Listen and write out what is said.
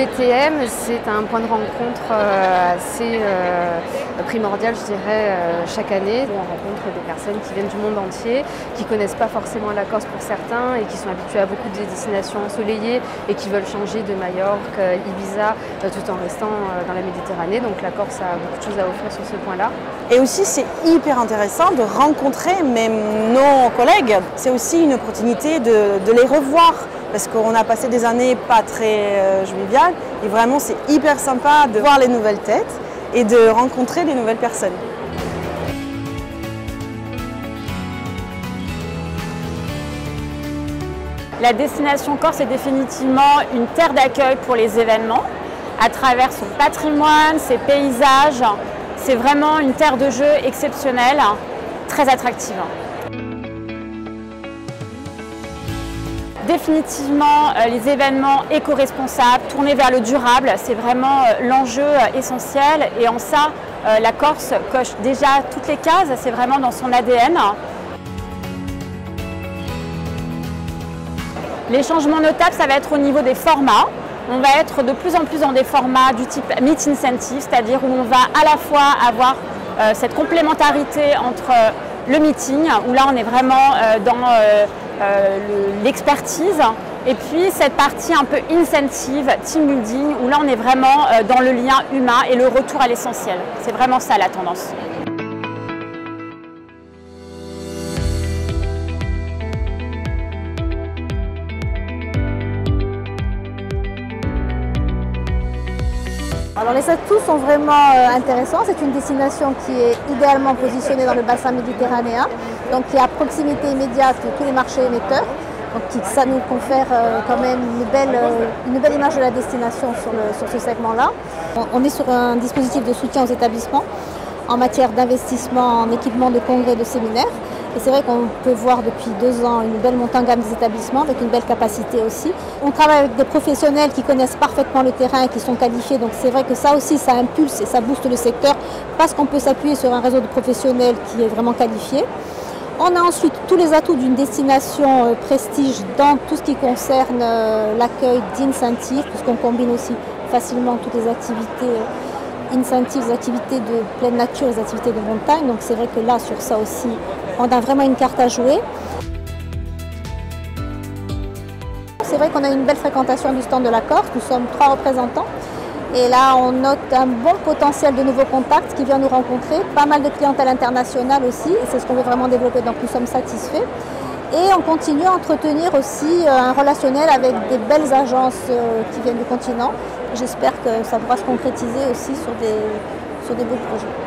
BTM, c'est un point de rencontre assez primordial, je dirais, chaque année. On rencontre des personnes qui viennent du monde entier, qui ne connaissent pas forcément la Corse pour certains et qui sont habitués à beaucoup de destinations ensoleillées et qui veulent changer de Majorque, Ibiza, tout en restant dans la Méditerranée. Donc la Corse a beaucoup de choses à offrir sur ce point-là. Et aussi, c'est hyper intéressant de rencontrer même nos collègues. C'est aussi une opportunité de les revoir. Parce qu'on a passé des années pas très joviales et vraiment c'est hyper sympa de voir les nouvelles têtes et de rencontrer des nouvelles personnes. La destination Corse est définitivement une terre d'accueil pour les événements, à travers son patrimoine, ses paysages. C'est vraiment une terre de jeu exceptionnelle, très attractive. Définitivement, les événements éco-responsables, tournés vers le durable, c'est vraiment l'enjeu essentiel. Et en ça, la Corse coche déjà toutes les cases, c'est vraiment dans son ADN. Les changements notables, ça va être au niveau des formats. On va être de plus en plus dans des formats du type Meet Incentive, c'est-à-dire où on va à la fois avoir cette complémentarité entre le meeting, où là on est vraiment dans l'expertise, et puis cette partie un peu incentive, team building, où là on est vraiment dans le lien humain et le retour à l'essentiel. C'est vraiment ça la tendance. Alors les atouts sont vraiment intéressants. C'est une destination qui est idéalement positionnée dans le bassin méditerranéen, donc qui est à proximité immédiate de tous les marchés émetteurs. Donc ça nous confère quand même une belle image de la destination sur ce segment-là. On est sur un dispositif de soutien aux établissements en matière d'investissement en équipement de congrès et de séminaires. Et c'est vrai qu'on peut voir depuis 2 ans une belle montée en gamme des établissements avec une belle capacité aussi. On travaille avec des professionnels qui connaissent parfaitement le terrain et qui sont qualifiés. Donc c'est vrai que ça aussi, ça impulse et ça booste le secteur parce qu'on peut s'appuyer sur un réseau de professionnels qui est vraiment qualifié. On a ensuite tous les atouts d'une destination prestige dans tout ce qui concerne l'accueil d'incentives, puisqu'on combine aussi facilement toutes les activités incentives, les activités de pleine nature, les activités de montagne. Donc c'est vrai que là, sur ça aussi, on a vraiment une carte à jouer. C'est vrai qu'on a une belle fréquentation du stand de la Corse. Nous sommes 3 représentants. Et là, on note un bon potentiel de nouveaux contacts qui viennent nous rencontrer. Pas mal de clientèle internationale aussi. Et c'est ce qu'on veut vraiment développer. Donc nous sommes satisfaits. Et on continue à entretenir aussi un relationnel avec des belles agences qui viennent du continent. J'espère que ça pourra se concrétiser aussi sur des beaux projets.